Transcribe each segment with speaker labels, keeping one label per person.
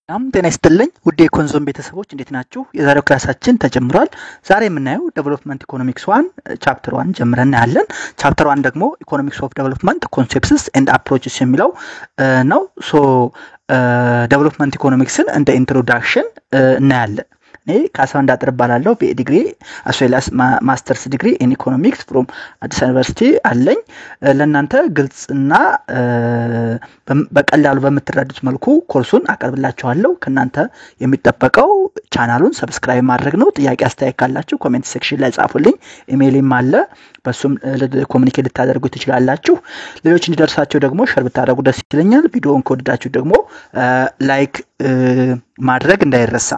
Speaker 1: ጤና ይስጥልኝ ውድ የኮንዞም ቤተሰቦች እንዴት ናችሁ? የዛሬው ክላሳችን ተጀምሯል። ዛሬ የምናየው ዴቨሎፕመንት ኢኮኖሚክስ 1 ቻፕተር 1 ጀምረን እናያለን። ቻፕተር 1 ደግሞ ኢኮኖሚክስ ኦፍ ዴቨሎፕመንት ኮንሴፕትስ ኤንድ አፕሮችስ የሚለው ነው። ዴቨሎፕመንት ኢኮኖሚክስን እንደ ኢንትሮዳክሽን እናያለን። እኔ ካሳው እንዳጥርባላለሁ በዲግሪ አስዌላስ ማስተርስ ዲግሪ ኢን ኢኮኖሚክስ ፍሮም አዲስ ዩኒቨርሲቲ አለኝ። ለእናንተ ግልጽና በቀላሉ በመተረዱት መልኩ ኮርሱን አቀርብላችኋለሁ። ከናንተ የሚጠበቀው ቻናሉን ሰብስክራይብ ማድረግ ነው። ጥያቄ አስተያየት ካላችሁ ኮሜንት ሴክሽን ላይ ጻፉልኝ። ኢሜይልም አለ፣ በሱም ኮሙኒኬት ልታደርጉ ትችላላችሁ። ሌሎች እንዲደርሳቸው ደግሞ ሼር ብታደርጉ ደስ ይለኛል። ቪዲዮውን ከወደዳችሁ ደግሞ ላይክ ማድረግ እንዳይረሳ።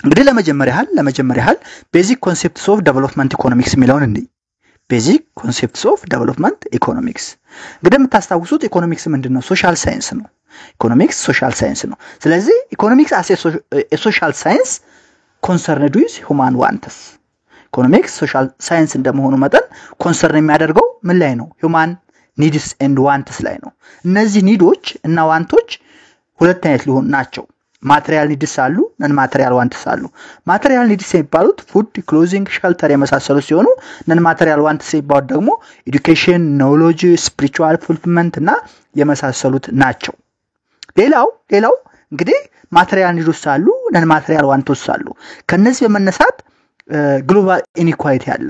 Speaker 1: እንግዲህ ለመጀመሪያ ያህል ቤዚክ ኮንሴፕትስ ኦፍ ዴቨሎፕመንት ኢኮኖሚክስ የሚለውን እንዴ ቤዚክ ኮንሴፕትስ ኦፍ ዴቨሎፕመንት ኢኮኖሚክስ እንግዲህ የምታስታውሱት ኢኮኖሚክስ ምንድነው? ሶሻል ሳይንስ ነው። ኢኮኖሚክስ ሶሻል ሳይንስ ነው። ስለዚህ ኢኮኖሚክስ አስ ኤ ሶሻል ሳይንስ ኮንሰርንድ ዊዝ ሁማን ዋንትስ ኢኮኖሚክስ ሶሻል ሳይንስ እንደመሆኑ መጠን ኮንሰርን የሚያደርገው ምን ላይ ነው? ሁማን ኒድስ ኤንድ ዋንትስ ላይ ነው። እነዚህ ኒዶች እና ዋንቶች ሁለት አይነት ሊሆኑ ናቸው። ማቴሪያል ኒድስ አሉ፣ ነን ማቴሪያል ዋንትስ አሉ። ማቴሪያል ኒድስ የሚባሉት ፉድ፣ ክሎዚንግ፣ ሼልተር የመሳሰሉት ሲሆኑ ነን ማቴሪያል ዋንትስ የሚባሉት ደግሞ ኤዱኬሽን፣ ኖሌጅ፣ ስፒሪቹዋል ፉልፊልመንት እና የመሳሰሉት ናቸው። ሌላው እንግዲህ ማቴሪያል ኒድስ አሉ፣ ነን ማቴሪያል ዋንትስ አሉ። ከነዚህ በመነሳት ግሎባል ኢኒኳሊቲ አለ።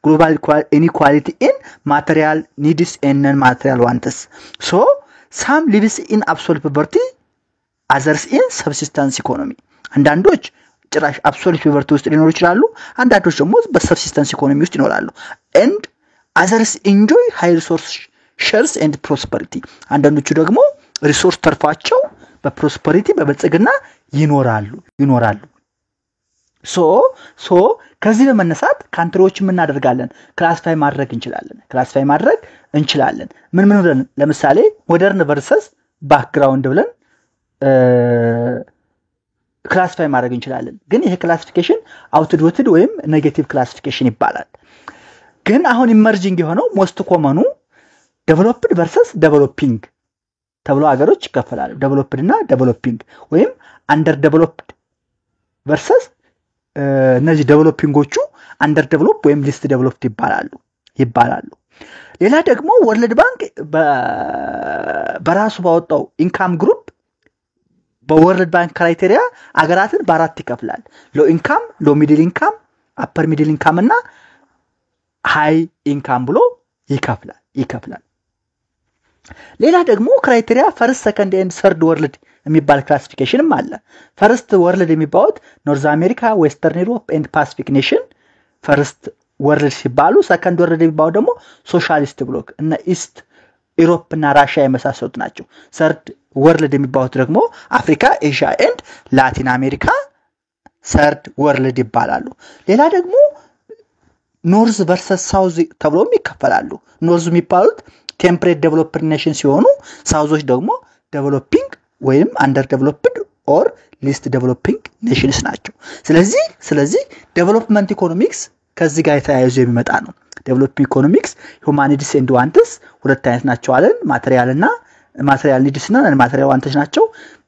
Speaker 1: ግሎባል ኢኒኳሊቲ ኢን ማቴሪያል ኒድስ ኤንድ ነን ማቴሪያል ዋንትስ። ሶ ሳም ሊቭስ ኢን አብሶሉት ፖቨርቲ others in subsistence economy። አንዳንዶች ጭራሽ አብሶሉት ፖቨርቲ ውስጥ ሊኖሩ ይችላሉ፣ አንዳንዶች ደግሞ በሰብሲስተንስ ኢኮኖሚ ውስጥ ይኖራሉ። and others enjoy high resource shares and prosperity። አንዳንዶቹ ደግሞ ሪሶርስ ተርፋቸው በፕሮስፐሪቲ በበልጽግና ይኖራሉ። ሶ ከዚህ በመነሳት ካንትሪዎች ምን እናደርጋለን? ክላሲፋይ ማድረግ እንችላለን። ምን ብለን? ለምሳሌ ሞደርን ቨርሰስ ባክግራውንድ ብለን ክላሲፋይ ማድረግ እንችላለን። ግን ይሄ ክላሲፊኬሽን አውትዶትድ ወይም ኔጌቲቭ ክላሲፊኬሽን ይባላል። ግን አሁን ኢመርጂንግ የሆነው ሞስት ኮመኑ ዴቨሎፕድ ቨርሰስ ዴቨሎፒንግ ተብሎ ሀገሮች ይከፈላሉ። ዴቨሎፕድ እና ዴቨሎፒንግ ወይም አንደር ዴቨሎፕድ ቨርሰስ እነዚህ ዴቨሎፒንጎቹ አንደር ዴቨሎፕ ወይም ሊስት ዴቨሎፕድ ይባላሉ። ሌላ ደግሞ ወርልድ ባንክ በራሱ ባወጣው ኢንካም ግሩፕ በወርልድ ባንክ ክራይቴሪያ አገራትን በአራት ይከፍላል። ሎ ኢንካም፣ ሎ ሚድል ኢንካም፣ አፐር ሚድል ኢንካም እና ሃይ ኢንካም ብሎ ይከፍላል። ሌላ ደግሞ ክራይቴሪያ ፈርስት፣ ሰከንድ ኤንድ ሰርድ ወርልድ የሚባል ክላሲፊኬሽንም አለ። ፈርስት ወርልድ የሚባሉት ኖርዝ አሜሪካ፣ ዌስተርን ዩሮፕ ኤንድ ፓሲፊክ ኔሽን ፈርስት ወርልድ ሲባሉ፣ ሰከንድ ወርልድ የሚባሉ ደግሞ ሶሻሊስት ብሎክ እና ኢስት ዩሮፕ እና ራሽያ የመሳሰሉት ናቸው። ሰርድ ወርልድ የሚባሉት ደግሞ አፍሪካ፣ ኤዥያ ኤንድ ላቲን አሜሪካ ሰርድ ወርልድ ይባላሉ። ሌላ ደግሞ ኖርዝ ቨርሰስ ሳውዝ ተብሎም ይከፈላሉ። ኖርዝ የሚባሉት ቴምፕሬት ዴቨሎፕድ ኔሽን ሲሆኑ ሳውዞች ደግሞ ዴቨሎፒንግ ወይም አንደር ዴቨሎፕድ ኦር ሊስት ዴቨሎፒንግ ኔሽንስ ናቸው። ስለዚህ ዴቨሎፕመንት ኢኮኖሚክስ ከዚህ ጋር የተያያዙ የሚመጣ ነው። ዴቨሎፕመንት ኢኮኖሚክስ ሁማኒቲስ ኤንድ ዋንትስ ሁለት አይነት ናቸው አለን። ማቴሪያል ኒድስ እና ነን ማቴሪያል ዋንትስ ናቸው።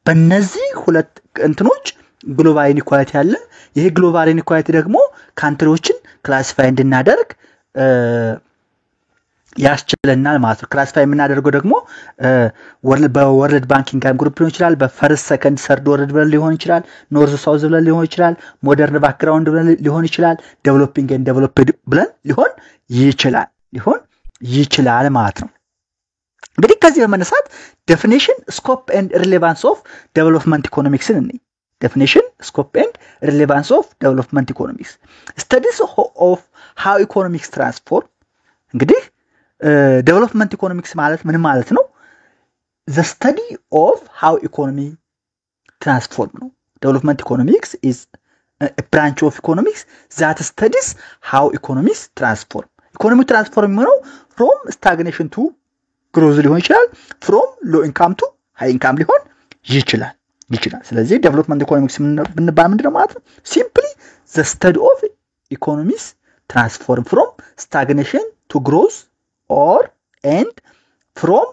Speaker 1: በእነዚህ ሁለት እንትኖች ግሎባል ኢኒኳሊቲ አለ። ይሄ ግሎባል ኢኒኳሊቲ ደግሞ ካንትሪዎችን ክላሲፋይ እንድናደርግ ያስችለናል ማለት ነው። ክላሲፋይ የምናደርገው ደግሞ በወርልድ ባንክ ኢንካም ግሩፕ ሊሆን ይችላል፣ በፈርስት፣ ሰከንድ፣ ሰርድ ወርልድ ብለን ሊሆን ይችላል፣ ኖርዝ ሳውዝ ብለን ሊሆን ይችላል፣ ሞደርን ባክግራውንድ ብለን ሊሆን ይችላል፣ ዴቨሎፒንግ ኤንድ ዴቨሎፕድ ብለን ሊሆን ይችላል ማለት ነው። እንግዲህ ከዚህ በመነሳት ዴፊኒሽን፣ ስኮፕ ኤንድ ሪሌቫንስ ኦፍ ዴቨሎፕመንት ኢኮኖሚክስን እንይ። ዴፊኒሽን፣ ስኮፕ ኤንድ ሪሌቫንስ ኦፍ ዴቨሎፕመንት ኢኮኖሚክስ ስታዲስ ኦፍ ሃው ኢኮኖሚክስ ትራንስፎርም። እንግዲህ ዴቨሎፕመንት ኢኮኖሚክስ ማለት ምን ማለት ነው? the study of how economy transform ነው። ዴቨሎፕመንት ኢኮኖሚክስ is a branch of economics that studies how economies transform። ኢኮኖሚ ትራንስፎርም ነው from stagnation to ግሮዝ ሊሆን ይችላል፣ from low income to high income ሊሆን ይችላል። ስለዚህ ዴቨሎፕመንት ኢኮኖሚክስ ብንባል ምንድነው ማለት ነው? simply the study of economies transform from stagnation to growth or and from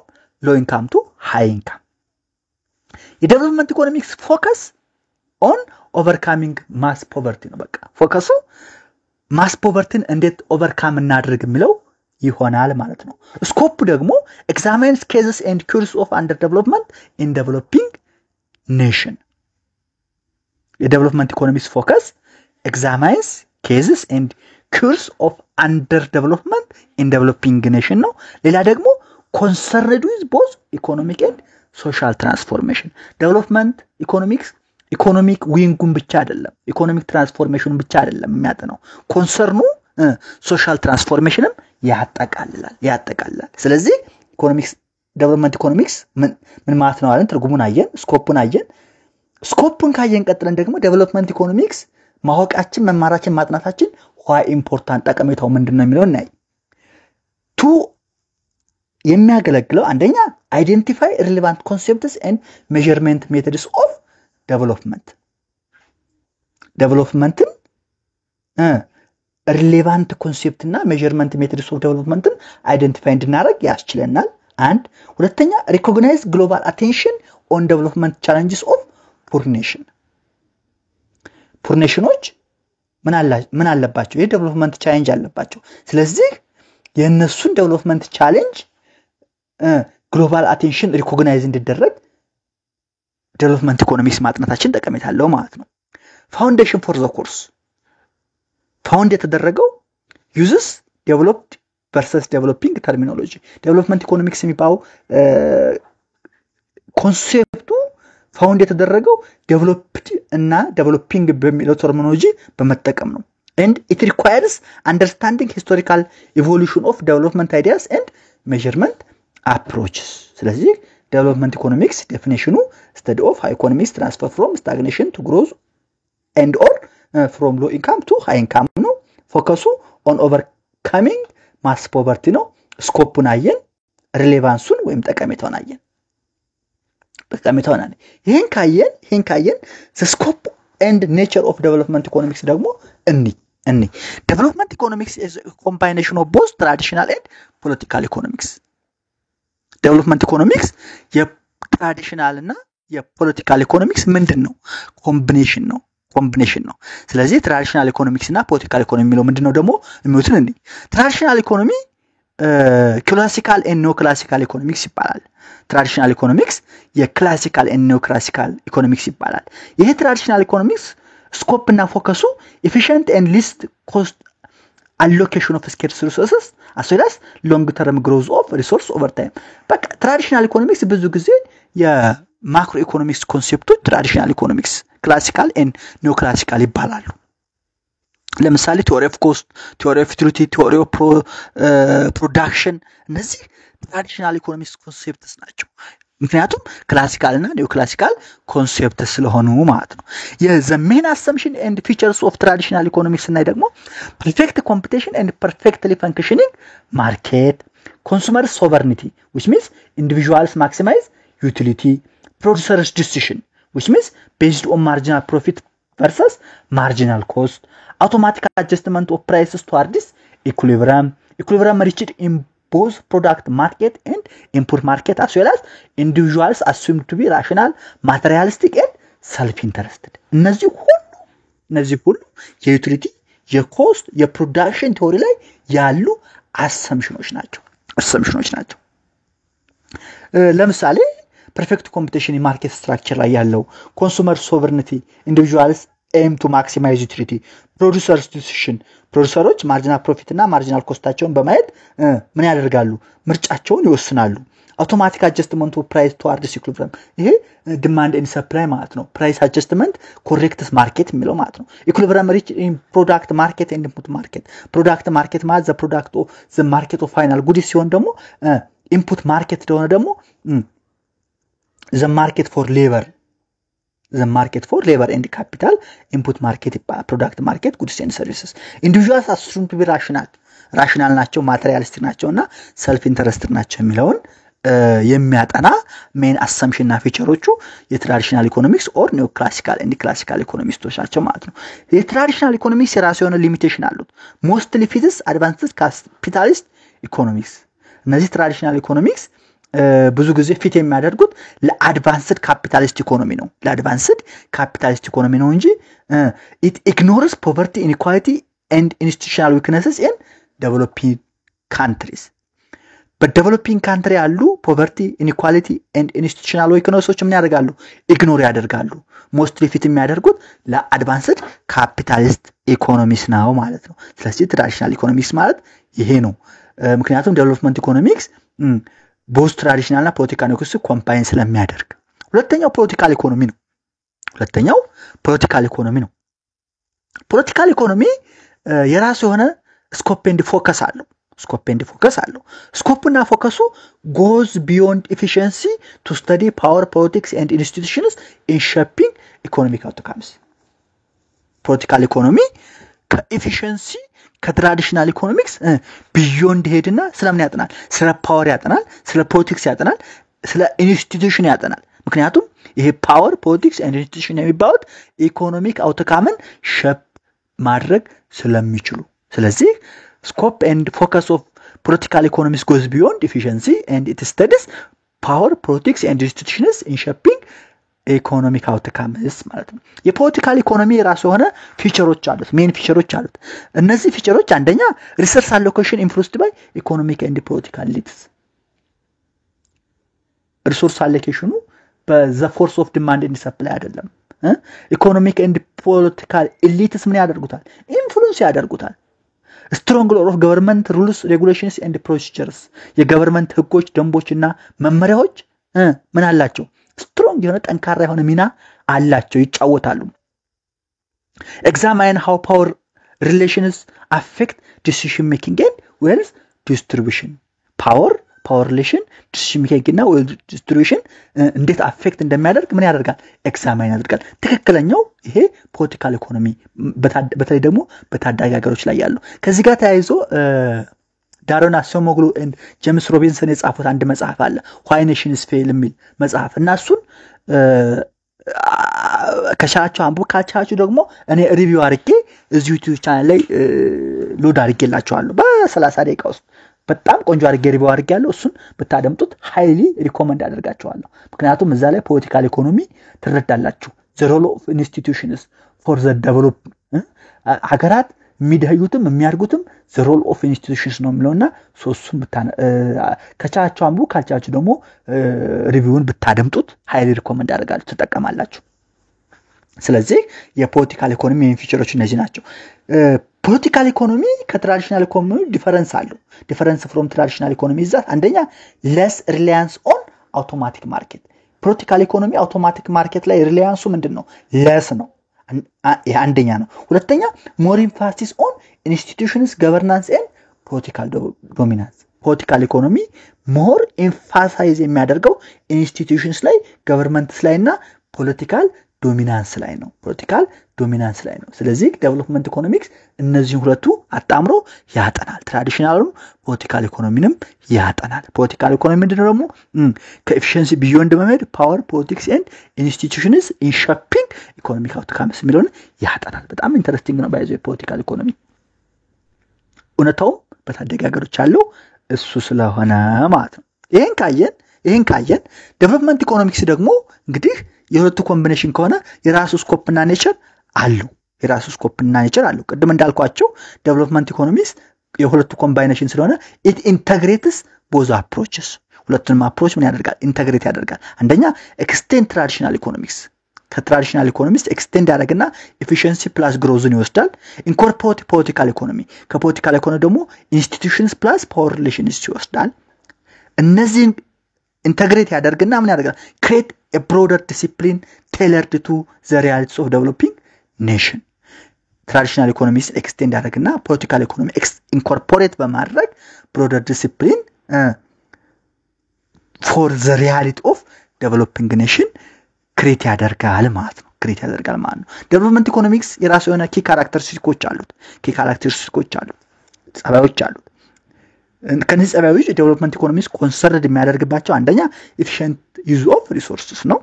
Speaker 1: low income to high income የዴቨሎፕመንት ኢኮኖሚክስ ፎከስ ኦን ኦቨርካሚንግ ማስ ፖቨርቲ ነው። በቃ ፎከሱ ማስ ፖቨርቲን እንዴት ኦቨርካም እናድርግ የሚለው ይሆናል ማለት ነው። ስኮፕ ደግሞ ኤግዛማይንስ ኬዝስ ኤንድ ኩርስ ኦፍ አንደር ዴቨሎፕመንት ኢን ዴቨሎፒንግ ኔሽን። የዴቨሎፕመንት ኢኮኖሚክስ ፎከስ ኤግዛማይንስ ኬዝስ ኤንድ ኩርስ ኦፍ አንደር ዴቨሎፕመንት ኢን ዴቨሎፒንግ ኔሽን ነው። ሌላ ደግሞ ኮንሰርንድ ዊዝ ቦዝ ኢኮኖሚክ ኤንድ ሶሻል ትራንስፎርሜሽን። ዴቨሎፕመንት ኢኮኖሚክስ ኢኮኖሚክ ዊንጉን ብቻ አይደለም፣ ኢኮኖሚክ ትራንስፎርሜሽኑን ብቻ አይደለም የሚያጠናው፣ ኮንሰርኑ ሶሻል ትራንስፎርሜሽንም ያጠቃልላል። ስለዚህ ኢኮኖሚክስ ዴቨሎፕመንት ኢኮኖሚክስ ምን ማለት ነው አለን? ትርጉሙን አየን፣ ስኮፑን አየን። ስኮፑን ካየን ቀጥለን ደግሞ ዴቨሎፕመንት ኢኮኖሚክስ ማወቃችን፣ መማራችን፣ ማጥናታችን ዋይ ኢምፖርታንት ጠቀሜታው ምንድነው የሚለውን እናይ። ቱ የሚያገለግለው አንደኛ አይዴንቲፋይ ሪሌቫንት ኮንሴፕትስ ኤንድ ሜዠርመንት ሜቶድስ ኦፍ ዴቨሎፕመንትን ሪሌቫንት ኮንሴፕት እና ሜዠርመንት ሜቶድስ ኦፍ ዴቨሎፕመንትን አይደንቲፋይ እንድናደርግ ያስችለናል። አንድ ሁለተኛ ሪኮግናይዝ ግሎባል አቴንሽን ኦን ዴቨሎፕመንት ቻሌንጅስ ኦፍ ፑር ኔሽን። ፑር ኔሽኖች ምን አለባቸው? የዴቨሎፕመንት ቻሌንጅ አለባቸው። ስለዚህ የነሱን ዴቨሎፕመንት ቻሌንጅ ግሎባል አቴንሽን ሪኮግናይዝ እንዲደረግ ዴቨሎፕመንት ኢኮኖሚክስ ማጥናታችን ጠቀሜታ አለው ማለት ነው። ፋውንዴሽን ፎር ዘ ኮርስ ፋውንድ የተደረገው ዩዝስ ዴቨሎፕድ ቨርሰስ ዴቨሎፒንግ ተርሚኖሎጂ። ዴቨሎፕመንት ኢኮኖሚክስ የሚባለው ኮንሴፕቱ ፋውንድ የተደረገው ዴቨሎፕድ እና ዴቨሎፒንግ በሚለው ተርሚኖሎጂ በመጠቀም ነው። and it requires understanding historical evolution of development ideas and measurement approaches. ስለዚህ ዴቨሎፕመንት ኢኮኖሚክስ ዴፊኒሽኑ study of how economies transfer from stagnation to growth and or from low income to high income ነው። ፎከሱ on overcoming mass poverty ነው። ስኮፑን አየን፣ ሪሌቫንሱን ወይም ጠቀሜታውን አየን። ይሄን ካየን the scope and nature of development economics ደግሞ እኒ development economics is a combination of both traditional and political economics. development economics የትራዲሽናል እና የፖለቲካል ኢኮኖሚክስ ምንድነው? ኮምቢኔሽን ነው። ስለዚህ ትራዲሽናል ኢኮኖሚክስ እና ፖለቲካል ኢኮኖሚ የሚለው ምንድነው ደግሞ የሚሉትን እንዴ? ትራዲሽናል ኢኮኖሚ ክላሲካል ኤንድ ኒዮ ክላሲካል ኢኮኖሚክስ ይባላል። ትራዲሽናል ኢኮኖሚክስ የክላሲካል ኤንድ ኒዮ ክላሲካል ኢኮኖሚክስ ይባላል። ይሄ ትራዲሽናል ኢኮኖሚክስ ስኮፕ እና ፎከሱ efficient and least cost allocation of scarce resources as well as long term growth of resource over time. በቃ ትራዲሽናል ኢኮኖሚክስ ብዙ ጊዜ የማክሮ ኢኮኖሚክስ ኮንሴፕቶች ትራዲሽናል ኢኮኖሚክስ ክላሲካል ኤንድ ኒዮ ክላሲካል ይባላሉ። ለምሳሌ ቲዮሪ ኦፍ ኮስት፣ ቲዮሪ ኦፍ ዩቲሊቲ፣ ቲዮሪ ኦፍ ፕሮዳክሽን እነዚህ ትራዲሽናል ኢኮኖሚክስ ኮንሴፕትስ ናቸው። ምክንያቱም ክላሲካል እና ኒዮ ክላሲካል ኮንሴፕት ስለሆኑ ማለት ነው። the main assumption and features of traditional economics እና ደግሞ perfect competition and perfectly functioning market, consumer sovereignty which means individuals maximize utility, producers decision which means based on marginal profit versus marginal cost, automatic adjustment of prices towards equilibrium reached in both product market and input market as well as individuals assumed to be rational, materialistic and self-interested. እነዚህ ሁሉ የዩቲሊቲ፣ የኮስት፣ የፕሮዳክሽን ቲዮሪ ላይ ያሉ አሰምሽኖች ናቸው። ለምሳሌ ፐርፌክት ኮምፒቲሽን ማርኬት ስትራክቸር ላይ ያለው ኮንሱመር ሶቨርኒቲ፣ ኢንዲቪጁዋልስ aim to maximize utility, producers decision ፕሮዲዩሰሮች ማርጂናል ፕሮፊት እና ማርጂናል ኮስታቸውን በማየት ምን ያደርጋሉ? ምርጫቸውን ይወስናሉ። አውቶማቲክ አጀስትመንት ኦፍ ፕራይስ ቱዋርድስ ኢኩሊብሪየም ይሄ ዲማንድ ኤንድ ሰፕላይ ማለት ነው። ፕራይስ አጀስትመንት ኮሬክትስ ማርኬት የሚለው ማለት ነው። ኢኩሊብሪየም ሪች ኢን ፕሮዳክት ማርኬት ኤንድ ኢንፑት ማርኬት። ፕሮዳክት ማርኬት ማለት ዘ ፕሮዳክት ኦፍ ዘ ማርኬት ኦፍ ፋይናል ጉድስ ሲሆን ደግሞ ኢንፑት ማርኬት ደሆነ ደግሞ ዘ ማርኬት ፎር ሌበር and capital, input market product market, goods and services. Individuals are assumed to be rational ናቸው፣ ማቴሪያሊስቲክ ናቸውና self interested ናቸው የሚለውን የሚያጠና ሜን አሰምሽን እና ፊቸሮቹ የትራዲሽናል ኢኮኖሚክስ ኦር ኒዮ ክላሲካል ኤንድ ክላሲካል ኢኮኖሚስቶች ናቸው ማለት ነው። የትራዲሽናል ኢኮኖሚክስ የራሱ የሆነ ሊሚቴሽን አሉት። ሞስትሊ ፊትስ አድቫንስድ ካፒታሊስት ኢኮኖሚክስ። እነዚህ ትራዲሽናል ኢኮኖሚክስ ብዙ ጊዜ ፊት የሚያደርጉት ለአድቫንስድ ካፒታሊስት ኢኮኖሚ ነው ለአድቫንስድ ካፒታሊስት ኢኮኖሚ ነው እንጂ it ignores poverty inequality and institutional weaknesses in developing countries በዴቨሎፒንግ ካንትሪ ያሉ ፖቨርቲ ኢኒኳሊቲ ኤንድ ኢንስቲትዩሽናል ዊክነሶች ምን ያደርጋሉ ኢግኖር ያደርጋሉ ሞስትሊ ፊት የሚያደርጉት ለአድቫንስድ ካፒታሊስት ኢኮኖሚክስ ነው ማለት ነው ስለዚህ ትራዲሽናል ኢኮኖሚክስ ማለት ይሄ ነው ምክንያቱም ዴቨሎፕመንት ኢኮኖሚክስ ቦዝ ትራዲሽናል እና ፖለቲካል ኢኮኖሚክስ ኮምባይን ስለሚያደርግ ሁለተኛው ፖለቲካል ኢኮኖሚ የራሱ የሆነ ስኮፕ ኤንድ ፎከስ አለው ስኮፕ እና ፎከሱ goes beyond efficiency to study power politics and institutions in shaping economic outcomes political economy ከኤፊሽንሲ ከትራዲሽናል ኢኮኖሚክስ ቢዮንድ ሄድና ስለምን ያጠናል ስለ ፓወር ያጠናል ስለ ፖለቲክስ ያጠናል ስለ ኢንስቲትዩሽን ያጠናል ምክንያቱም ይሄ ፓወር ፖለቲክስ ኤንድ ኢንስቲትዩሽን የሚባሉት ኢኮኖሚክ አውትካምን ሼፕ ማድረግ ስለሚችሉ ስለዚህ scope and focus of political economics goes beyond efficiency and it studies power politics and institutions in shaping economic outcomes ማለት ነው የፖለቲካል ኢኮኖሚ ራሱ ሆነ ፊቸሮች አሉት ሜን ፊቸሮች አሉት እነዚህ ፊቸሮች አንደኛ ሪሶርስ አሎኬሽን ኢንፍሉዌንስድ ባይ ኢኮኖሚክ ኤንድ ፖለቲካል ሊድስ ሪሶርስ አሎኬሽኑ በዘ ፎርስ ኦፍ ዲማንድ ኤንድ ሰፕላይ አይደለም ኢኮኖሚክ ኤንድ ፖለቲካል ኤሊትስ ምን ያደርጉታል ኢንፍሉዌንስ ያደርጉታል strong law of government rules regulations and procedures የገቨርንመንት ህጎች ደንቦችና መመሪያዎች ምን አላቸው strong የሆነ ጠንካራ የሆነ ሚና አላቸው ይጫወታሉ examine how power relations affect decision making and wealth distribution power relation decision making እና wealth distribution እንዴት አፌክት እንደሚያደርግ ምን ያደርጋል ኤግዛማይን ያደርጋል ትክክለኛው ይሄ ፖለቲካል ኢኮኖሚ በተለይ ደግሞ በታዳጊ ሀገሮች ላይ ያለው ከዚህ ጋር ተያይዞ ዳሮና ሶሞግሉ and ጄምስ ሮቢንሰን የጻፉት አንድ መጽሐፍ አለ why nations fail የሚል መጽሐፍ እና እሱን ከቻቻው አንብካቻችሁ ደግሞ እኔ ሪቪው አድርጌ እዚህ ዩቲዩብ ቻናል ላይ ሎድ አድርጌላችኋለሁ በ30 ደቂቃ ውስጥ በጣም ቆንጆ አድርጌ ሪቪው አድርጌያለሁ እሱን ብታደምጡት ሃይሊ ሪኮመንድ አደርጋችኋለሁ ምክንያቱም እዛ ላይ ፖለቲካል ኢኮኖሚ ትረዳላችሁ the role of institutions for the development ሀገራት የሚደህዩትም የሚያርጉትም the role of institutions ነው የሚለውና ሶስቱን ከቻቻው አንቡ ካልቻችሁ ደግሞ ሪቪውን ብታደምጡት ሃይሊ ሪኮመንድ አደርጋለሁ ተጠቀማላችሁ ስለዚህ የፖለቲካል ኢኮኖሚ ፊቸሮች እነዚህ ናቸው ፖለቲካል ኢኮኖሚ ከትራዲሽናል ኢኮኖሚ ዲፈረንስ from traditional economy is that አንደኛ less reliance on automatic market ፖለቲካል ኢኮኖሚ አውቶማቲክ ማርኬት ላይ ሪላያንሱ ምንድነው less ነው ይሄ አንደኛ ነው ሁለተኛ more emphasis on institutions governance and political dominance ፖለቲካል ኢኮኖሚ more emphasize የሚያደርገው institutions ላይ governments ላይና political ዶሚናንስ ላይ ነው ስለዚህ ዴቨሎፕመንት ኢኮኖሚክስ እነዚህ ሁለቱ አጣምሮ ያጠናል ትራዲሽናሉም ፖለቲካል ኢኮኖሚንም ያጠናል ፖለቲካል ኢኮኖሚ ምንድነው ደግሞ ከኤፊሺየንሲ ቢዮንድ መሄድ ፓወር ፖለቲክስ ኤንድ ኢንስቲትዩሽንስ ኢን ሼፒንግ ኢኮኖሚክ አውትካምስ የሚለውን ያጠናል በጣም ኢንተረስቲንግ ነው ባይዘው ፖለቲካል ኢኮኖሚ እውነታው በታዳጊ ሀገሮች ያለው እሱ ስለሆነ ማለት ነው ይሄን ካየን ዴቨሎፕመንት ኢኮኖሚክስ ደግሞ እንግዲህ የሁለቱ ኮምቢኔሽን ከሆነ የራሱ ስኮፕና ኔቸር አለው ቅድም እንዳልኳቸው ዴቨሎፕመንት ኢኮኖሚክስ የሁለቱ ኮምባይኔሽን ስለሆነ it integrates both approaches ሁለቱንም አፕሮች ምን ያደርጋል ኢንተግሬት ያደርጋል አንደኛ ኤክስቴንድ ትራዲሽናል ኢኮኖሚክስ ከትራዲሽናል ኢኮኖሚክስ ኤክስቴንድ ያደርግና ኤፊሺየንሲ ፕላስ ግሮዝን ይወስዳል ኢንኮርፖሬት ፖለቲካል ኢኮኖሚ ከፖለቲካል ኢኮኖሚ ደግሞ ኢንስቲትዩሽንስ ፕላስ ፓወር ሪሌሽንስ ይወስዳል እነዚህን integrate ያደርግና ምን ያደርጋል create a broader discipline tailored to the realities of developing nation traditional economics extend ያደርግና political economy incorporate በማድረግ broader discipline for the reality of developing nation create ያደርጋል ማለት ነው development economics የራሱ የሆነ key characteristics አሉት ጸባዮች አሉት ከነዚህ ጸባዮች ዴቨሎፕመንት ኢኮኖሚክስ ኮንሰርንድ የሚያደርግባቸው አንደኛ efficient use of resources ነው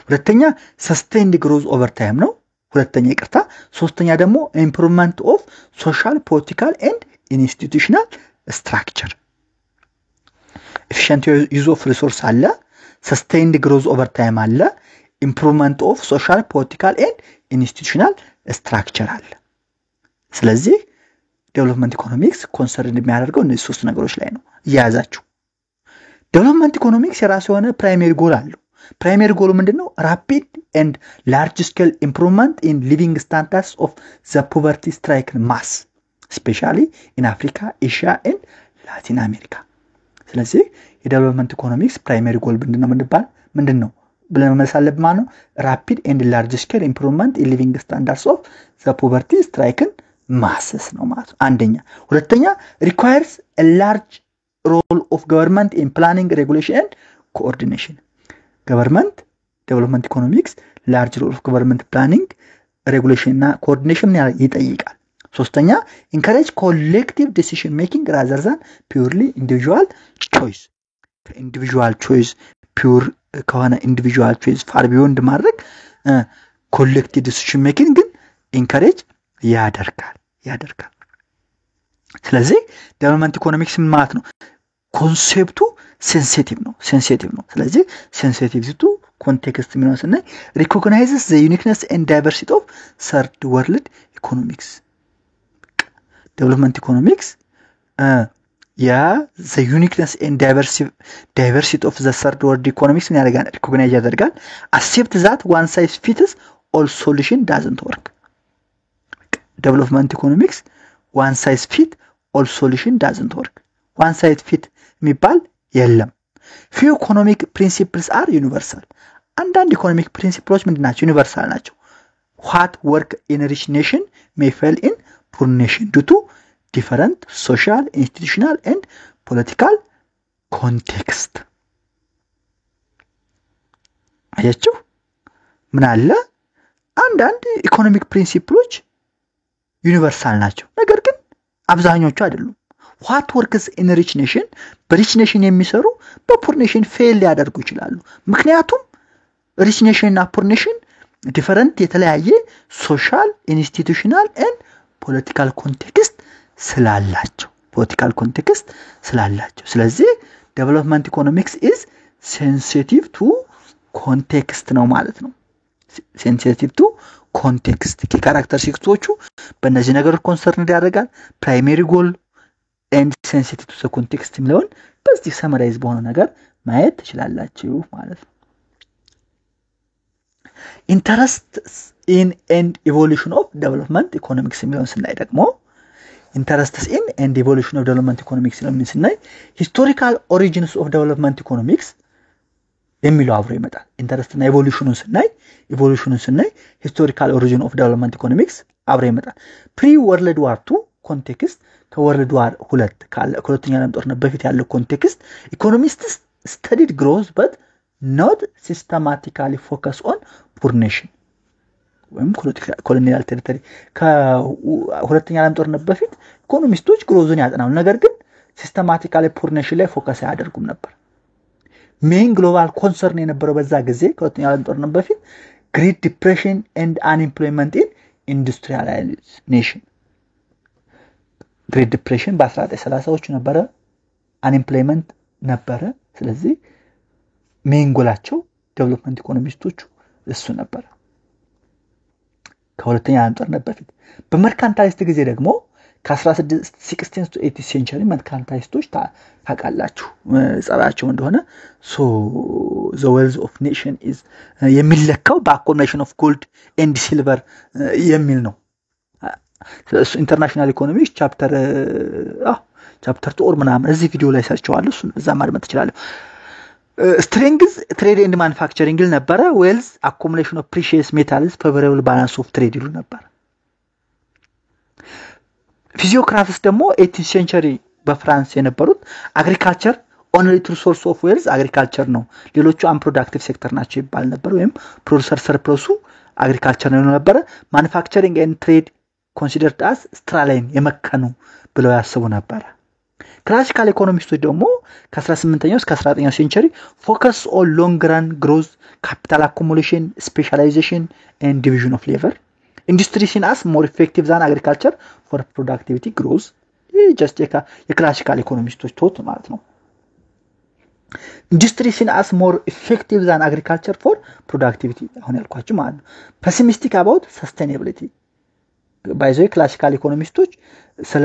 Speaker 1: ሁለተኛ sustained growth over time ነው ሶስተኛ ደግሞ improvement of social political and institutional structure efficient use of resource አለ sustained growth over time አለ improvement of social political and institutional structure አለ ስለዚህ development economics concerned የሚያደርገው እነዚህ ሶስት ነገሮች ላይ ነው ያያዛችሁ development economics የራሱ የሆነ primary goal አለው primary goal ምንድነው rapid and large scale improvement in living standards of the poverty stricken mass especially in Africa Asia and Latin America ስለዚህ የdevelopment economics primary goal ምንድነው ብለን መመለሳለብ ማለት ነው rapid and large scale improvement in living standards of the poverty stricken masses ነው ማለት ነው አንደኛ ሁለተኛ requires a large role of government in planning regulation and coordination government development economics large role of government planning regulation እና coordination ይጠይቃል ሶስተኛ encourage collective decision making rather than purely individual choice individual choice pure ከሆነ individual choice far beyond ማድረግ collective decision making ግን encourage ያደርጋል ስለዚህ development economics ምን ማለት ነው ኮንሴፕቱ sensitive ነው ስለዚህ sensitivity to context የሚለውን ስናይ recognizes the uniqueness and diversity of third world economics development economics the uniqueness and diversity of the third world economics ምን ያደርጋል recognize ያደርጋል accept that one size fits all solution doesn't work development economics one size fit all solution doesn't work one size fit የሚባል የለም few economic principles are universal አንዳንድ economic principles ምንድናቸው universal ናቸው what work in a rich nation may fail in poor nation due to different social institutional and political context አያችሁ ምን አለ አንዳንድ economic principles universal ናቸው ነገር ግን አብዛኞቹ አይደሉም what works in a rich nation በሪች ኔሽን የሚሰሩ በፑር ኔሽን ፌል ሊያደርጉ ይችላሉ ምክንያቱም ሪች ኔሽን እና ፑር ኔሽን ዲፈረንት የተለያየ ሶሻል ኢንስቲትዩሽናል ኤንድ ፖለቲካል ኮንቴክስት ስላላቸው ስለዚህ ዴቨሎፕመንት ኢኮኖሚክስ is sensitive to context ነው ማለት ነው sensitive to context ከካራክተሪስቲክሶቹ በእነዚህ ነገሮች ኮንሰርን ያደርጋል primary goal and sensitive to the context የሚለውን በዚህ ሰመራይዝ በሆነ ነገር ማየት ትችላላችሁ ማለት ነው interest in and evolution of development economics የሚለውን ስናይ ደግሞ interests in and evolution of development economics የሚለውን ስናይ historical origins of development economics የሚለው አብሮ ይመጣል interest እና evolutionን ስናይ historical origin of development economics አብሮ ይመጣል pre world war 2 context ከወርልድ ዋር 2 ከሁለተኛ ዓለም ጦርነት በፊት ያለው ኮንቴክስት ኢኮኖሚስትስ studied growth but not systematically focus on poor nation ወይም colonial territory ከሁለተኛ ዓለም ጦርነት በፊት ኢኮኖሚስቶች ግሮዝን ያጠናሉ ነገር ግን systematically poor nation ላይ ፎከስ ያደርጉም ነበር main global concern የነበረው በዛ ጊዜ ከሁለተኛ ዓለም ጦርነት በፊት great depression and unemployment in industrialized nation great depression በ1930ዎቹ ነበረ unemployment ነበረ ስለዚህ ሜን ጎላቸው ዴቨሎፕመንት ኢኮኖሚስቶቹ እሱ ነበር ከሁለተኛ ዓለም ጦርነት በፊት በመርካንታሊስት ጊዜ ደግሞ ከ16th to 18th century መርካንታሊስቶች ታቃላችሁ ጸባያቸው እንደሆነ so the wealth of nation is የሚለካው በaccumulation of gold and silver የሚል ነው ስለዚህ ኢንተርናሽናል ኢኮኖሚክስ ቻፕተር 2 ኦር ምናምን እዚህ ቪዲዮ ላይ ሰርቻለሁ እዛ ማድመጥ ይችላል strength trade and manufacturing ይል ነበር wealth accumulation of precious metals favorable balance of trade ይሉ ነበር physiocrats ደግሞ 18th century በፍራንስ የነበሩት agriculture only true source of wealth agriculture ነው ሌሎቹ unproductive sector ናቸው ይባል ነበር ወይም producer surplus agriculture ነው ነበር manufacturing and trade considered as straline የመከኑ ብለው ያስቡ ነበር classical economists ደግሞ ከ18ኛው እስከ 19ኛው century focus on long run growth capital accumulation specialization and division of labor industry seen as more effective than agriculture for productivity growth just የክላሲካል ኢኮኖሚስቶች ቶት ማለት ነው industry seen as more effective than agriculture for productivity አሁን ያልኳችሁ ማለት ነው pessimistic about sustainability by the way classical economists ስለ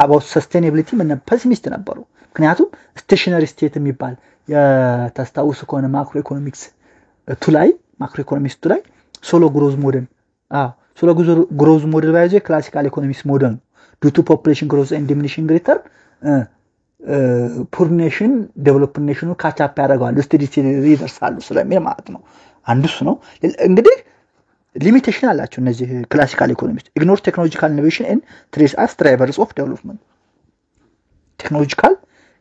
Speaker 1: about sustainability ምን pessimistic ነበሩ ምክንያቱም stationary state የሚባል የተስታውሱ ከሆነ ማክሮ ኢኮኖሚክስ ማክሮ ኢኮኖሚክስ ላይ solo growth model solo growth model by the way classical economics model due to population growth and diminishing return poor nation developing nation catch up ያደርጋሉ steady ይደርሳሉ ስለሚል ማለት ነው አንዱ እሱ ነው እንግዲህ ሊሚቴሽን አላቸው እነዚህ ክላሲካል ኢኮኖሚስት ignore technological innovation and trace as drivers of development technological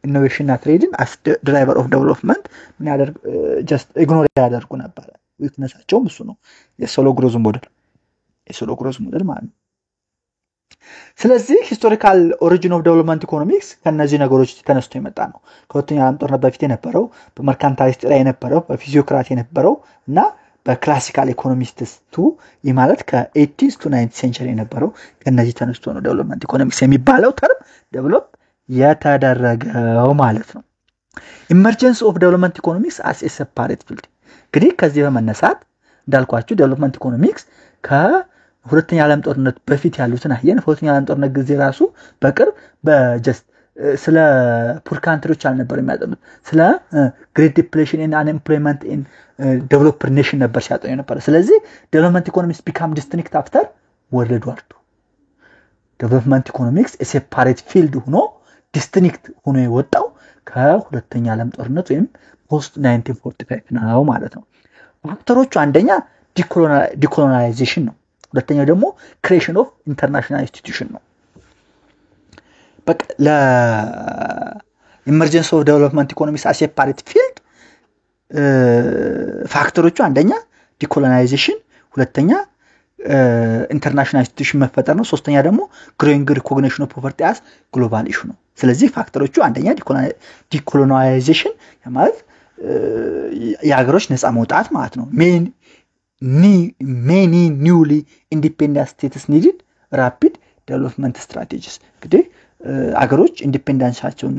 Speaker 1: innovation እና trading as driver of development ምን ያደርግ just ignore ያደርጉ ነበር ዊክነሳቸውም እሱ ነው የሶሎ ግሮዝ ሞዴል ማለት ነው ስለዚህ ሂስቶሪካል ኦሪጂን ኦፍ ዴቨሎፕመንት ኢኮኖሚክስ ከነዚህ ነገሮች ተነስቶ የመጣ ነው ከሁለተኛው ዓለም ጦርነት በፊት የነበረው በመርካንታሊስት ላይ የነበረው በፊዚዮክራሲ የነበረው እና በክላሲካል ኢኮኖሚስትስ ማለት ከ18th to 19th ሴንቸሪ የነበረው ከነዚህ ተነስቶ ነው ዴቨሎፕመንት ኢኮኖሚክስ የሚባለው ተርም ዴቨሎፕ የተደረገው ማለት ነው ኢመርጀንስ ኦፍ ዴቨሎፕመንት ኢኮኖሚክስ as a separate field እንግዲህ ከዚህ በመነሳት እንዳልኳችሁ ዴቨሎፕመንት ኢኮኖሚክስ ሁለተኛ ዓለም ጦርነት በፊት ያሉትን አየን ሁለተኛ ዓለም ጦርነት ጊዜ ራሱ በቅርብ በጀስት ስለ ፑር ካንትሪዎች አልነበረም የሚያጠኑት ስለ ግሬት ዲፕሌሽን ኤንድ አንኤምፕሎይመንት ኢን ዴቨሎፕድ ኔሽን ነበር ሲያጠኑ ነበር ስለዚህ ዴቨሎፕመንት ኢኮኖሚክስ ቢካም ዲስቲንክት አፍተር ወርልድ ዋር 2 ዴቨሎፕመንት ኢኮኖሚክስ ሴፓሬት ፊልድ ሆኖ ዲስቲንክት ሆኖ የወጣው ከሁለተኛ ዓለም ጦርነት ወይም ፖስት 1945 ነው ማለት ነው ፋክተሮቹ አንደኛ ዲኮሎናይዜሽን ነው ሁለተኛው ደግሞ ክሬሽን ኦፍ ኢንተርናሽናል ኢንስቲትዩሽን ነው በቃ ለኢመርጀንስ ኦፍ ዴቨሎፕመንት ኢኮኖሚክስ as a separate field ፋክተሮቹ አንደኛ ዲኮሎናይዜሽን ሁለተኛ ኢንተርናሽናል ኢንስቲትዩሽን መፈጠር ነው ሶስተኛ ደግሞ ግሮዊንግ ሪኮግኒሽን ኦፍ ፖቨርቲ as ግሎባል ኢሹ ነው ስለዚህ ፋክተሮቹ አንደኛ ዲኮሎናይዜሽን ማለት የሀገሮች ነፃ መውጣት ማለት ነው many newly independent states needed rapid development strategies እንግዲህ አገሮች ኢንዲፔንደንሳቸውን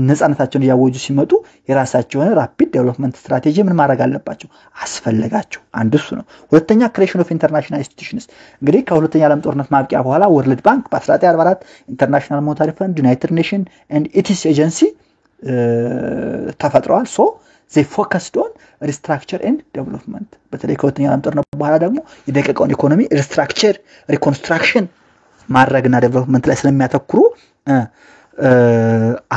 Speaker 1: ነፃነታቸውን ያወጁ ሲመጡ የራሳቸውን ራፒድ ዴቨሎፕመንት ስትራቴጂ ምን ማድረግ አለባቸው አስፈልጋቸው አንዱ እሱ ነው ሁለተኛ ክሬሽን ኦፍ ኢንተርናሽናል ኢንስቲትዩሽንስ እንግዲህ ከሁለተኛ ዓለም ጦርነት ማብቂያ በኋላ ወርልድ ባንክ በ1944 ኢንተርናሽናል ሞኔታሪ ፈንድ ዩናይትድ ኔሽን ኤንድ ኢትስ ኤጀንሲ ተፈጥረዋል ሶ they focused on restructure and development በተለይ ከሁለተኛ ዓለም ጦርነት በኋላ ደግሞ የደቀቀውን ኢኮኖሚ ሪስትራክቸር ሪኮንስትራክሽን ማድረግና ዴቨሎፕመንት ላይ ስለሚያተኩሩ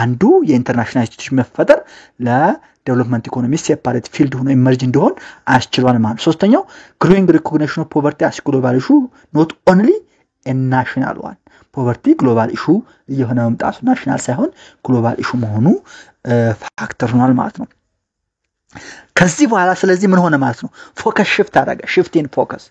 Speaker 1: አንዱ የኢንተርናሽናል ኢንስቲትዩሽን መፈጠር ለዴቨሎፕመንት ኢኮኖሚ ሴፓሬት ፊልድ ሆኖ ኢመርጅ እንዲሆን አስችሏል ማለት ሶስተኛው growing recognition of poverty as global issue not only a national one ፖቨርቲ ግሎባል ኢሹ እየሆነ መምጣቱ ናሽናል ሳይሆን ግሎባል ኢሹ መሆኑ ፋክተር ሆኗል ማለት ነው ከዚህ በኋላ ስለዚህ ምን ሆነ ማለት ነው ፎከስ ሽፍት አደረገ shift in focus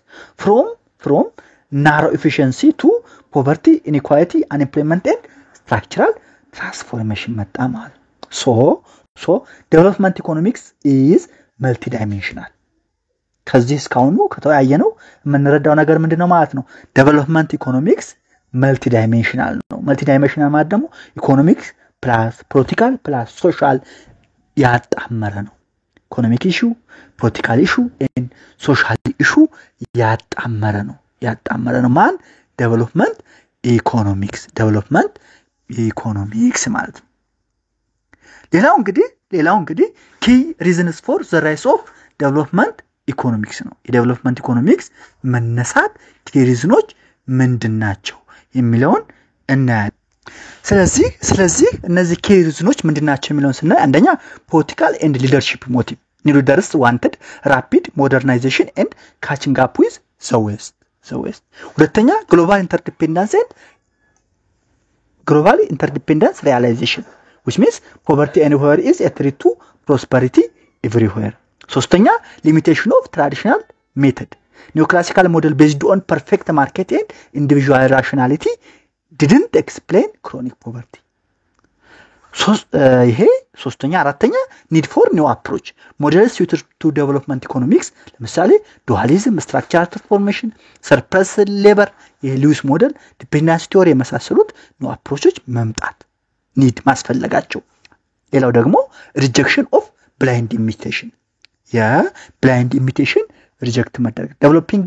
Speaker 1: from narrow efficiency to poverty inequality unemployment and structural transformation መጣ ማለት so development economics is multidimensional ከዚህ እስካሁን ከተያየነው የምንረዳው ነገር ምንድነው ማለት ነው development economics multidimensional ነው multidimensional ማለት ደግሞ economics plus political plus social ያጣመረ ነው economic issue political issue and social issue ያጣመረ ነው ማን development economics ማለት ነው ሌላው እንግዲህ key reasons for the rise of development economics ነው የdevelopment economics መነሳት key reasons ምንድናቸው የሚለውን እናያለን ስለዚህ እነዚህ key reasons ምንድናቸው የሚለውን ስናይ አንደኛ political and leadership motive leaders wanted rapid modernization and catching up with the west ሁለተኛ global interdependence realization which means poverty anywhere is a threat to prosperity everywhere ሶስተኛ limitation of traditional method neoclassical model based on perfect market and individual rationality didn't explain chronic poverty ይሄ ሶስተኛ አራተኛ need for new approach models suited to development economics ለምሳሌ dualism structural transformation surplus labor የሉዊስ ሞዴል ዲፔንደንስ ቲዮሪ የመሳሰሉት new approaches መምጣት need ማስፈልጋቸው ሌላው ደግሞ rejection of blind imitation blind imitation reject መደረግ developing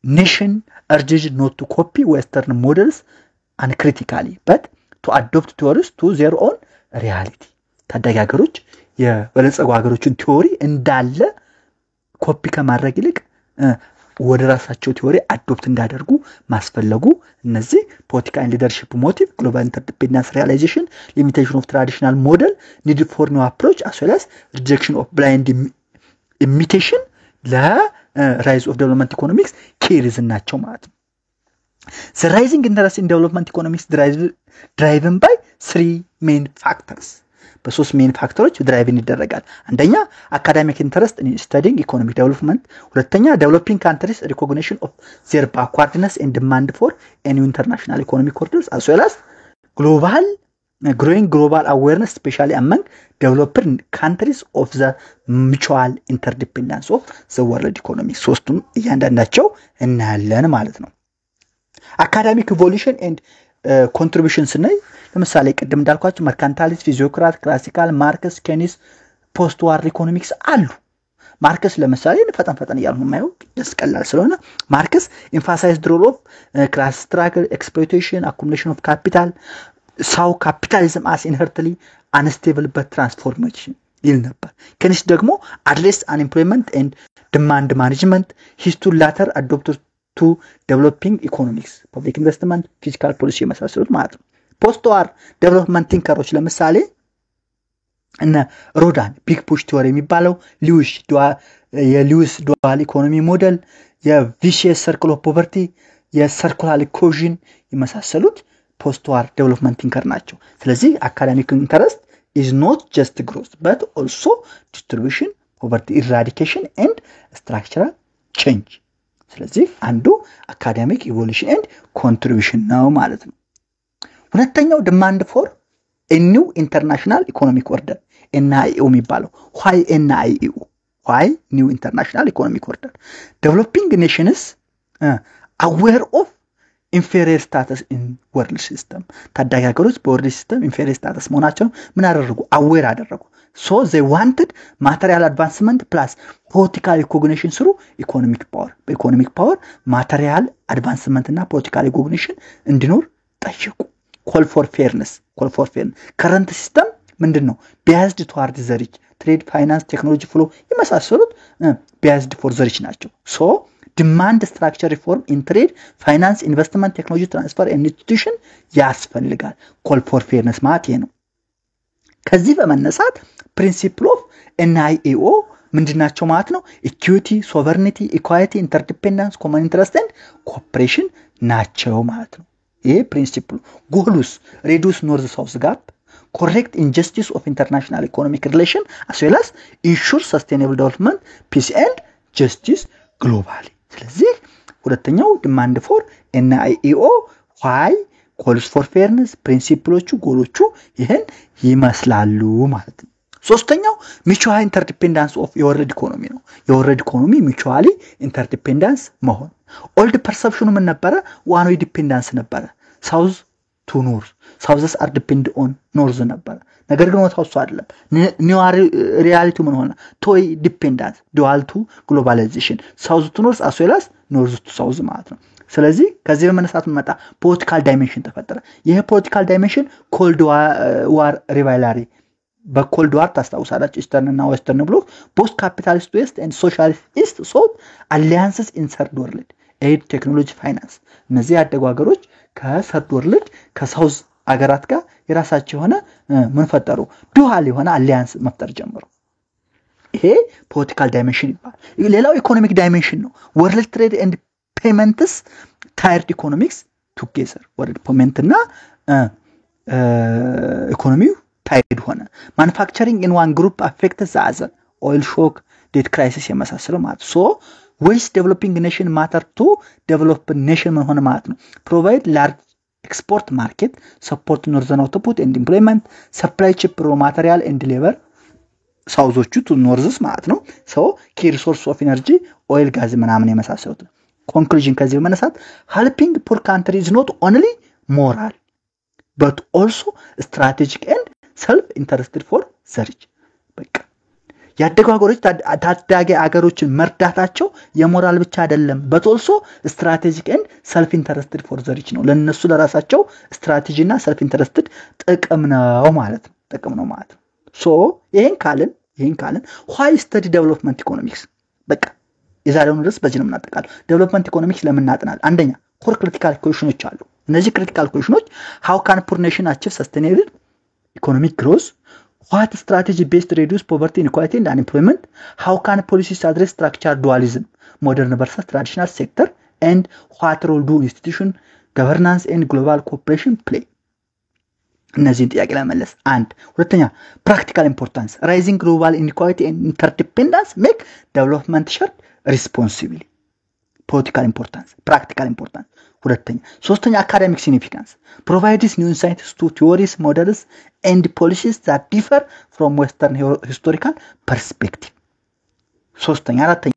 Speaker 1: nation urges not to copy western models uncritically but to adopt theories to their own reality ታዳጊ ሀገሮች የበለጸጉ ሀገሮችን ቲዮሪ እንዳለ ኮፒ ከማድረግ ይልቅ ወደ ራሳቸው ቲዮሪ አዶፕት እንዳደርጉ ማስፈለጉ እነዚህ ፖለቲካ and leadership motive global interdependence realization limitation of traditional model need for new approach as well as rejection of blind imitation la rise of development economics key reason ናቸው ማለት ነው the rising interest in development economics driven by three main factors በሶስት ሜን ፋክተሮች ድራይቭን ይደረጋል አንደኛ academic interest in studying economic development ሁለተኛ developing countries recognition of their backwardness and demand for new international economic orders as well as growing global awareness especially among developing countries of the mutual interdependence of the world economy ሶስቱም እያንዳንዳቸው እናያለን ማለት ነው academic evolution and contributions ነይ ለምሳሌ ቀደም እንዳልኳችሁ መርካንታሊስት ፊዚዮክራት ክላሲካል ማርክስ ኬኒስ ፖስት ዋር ኢኮኖሚክስ አሉ ማርክስ ለምሳሌ ፈጠን ይያሉ ማየው ደስ ቀላል ስለሆነ ማርክስ emphasized the role of class struggle exploitation accumulation of capital saw capitalism as inherently unstable but transformation ይል ነበር ኬኒስ ደግሞ address unemployment and demand management his two latter adopted to developing economics public investment fiscal policy የመሳሰሉት ማለት ነው post war development thinkers ለምሳሌ እና ሮዳን ቢግ ፑሽ ቲዮሪ የሚባለው ሊዊስ ዱዋል ኢኮኖሚ ሞዴል የቪሺየስ ሰርክል ኦፍ ፖቨርቲ የሰርኩላር ኢኮዥን የመሳሰሉት post war development thinkers ናቸው ስለዚህ academic interest is not just growth but also distribution poverty eradication and structural change ስለዚህ አንዱ academic evolution and contribution ነው ማለት ነው ሁለተኛው demand for a new international economic order NIEO የሚባለው why new international economic order developing nations aware of inferior status in world system ታዳጊ ሀገሮች በworld system inferior status መሆናቸው ምን አደረጉ aware አደረጉ so they wanted material advancement plus political recognition through economic power material advancement እና political recognition እንዲኖር ጠየቁ call for fairness current system ምንድነው biased toward the rich trade finance technology flow የመሳሰሉት biased for the rich ናቸው so demand structure reform in trade finance investment technology transfer and institution ያስፈልጋል call for fairness ማለት ነው ከዚህ በመነሳት principle of NIEO ምንድናቸው ማለት ነው equity sovereignty equality interdependence common interest and cooperation ናቸው ማለት ነው ይሄ principle goals reduce north south gap correct injustice of international economic relation as well as ensure sustainable development peace and justice globally ስለዚህ ሁለተኛው demand for NIEO why calls for fairness principleዎቹ ጎሎቹ ይሄን ይመስላሉ ማለት ነው ሶስተኛው mutual interdependence of world economy ነው የworld economy mutually interdependence መሆን old perception ምን ነበር one way dependence ነበር south to north souths are depend on north ነበር ነገር ግን ወታው አይደለም new reality ምን ሆነ toy dependence dual to globalization south to north as well as north to south ማለት ነው ስለዚህ ከዚህ በመነሳት መጣ political dimension ተፈጠረ ይሄ political dimension cold war rivalry በኮልድ ዋር ታስታውሳላችሁ ኢስተርን እና ዌስተርን ብሎክ both capitalist west and socialist east sought alliances in third world aid technology finance እነዚህ ያደጉ ሀገሮች ከthird world ከሳውዝ አገራት ጋር የራሳቸው ሆነ ምን ፈጠሩ ዱዋል የሆነ አሊያንስ መፍጠር ጀመሩ ይሄ ፖለቲካል ዳይሜንሽን ይባላል ሌላው ኢኮኖሚክ ዳይሜንሽን ነው world trade and payments tied economics together world payment እና ኢኮኖሚው tied ሆነ manufacturing in one group affects the other oil shock debt crisis የመሳሰለው ማለት so west developing nation matter to develop nation ምን ሆነ ማለት ነው provide large export market support northern output and employment supply cheap raw material and labor southዎቹ to norths ማለት ነው so key resource of energy oil gas ምናምን የመሳሰሉት conclusion ከዚህ በመነሳት helping poor countries not only moral but also strategic and self interested for the rich በቃ ያደጉ ሀገሮች ታዳጊ ሀገሮችን መርዳታቸው የሞራል ብቻ አይደለም but also strategic and self interested for the rich ነው ለነሱ ለራሳቸው ስትራቴጂ እና self interested ጥቅም ነው ማለት ነው so ይሄን ካልን why study development economics በቃ የዛሬውን ርዕስ በዚህ ነው እናጠቃለን development economics ለምን እናጠናል አንደኛ core critical questions አሉ እነዚህ critical questions how can poor nation achieve sustainable economic growth what strategy based to reduce poverty inequality and unemployment how can policies address structural dualism modern versus traditional sector and what role do institution governance and global cooperation play እነዚህን ጥያቄ ለመመለስ አንድ ሁለተኛ practical importance rising global inequality and interdependence make development shared responsibly political importance practical importance ሁለተኛ ሶስተኛ academic significance provides new insights to theories models and policies that differ from western historical perspective ሶስተኛ አራተኛ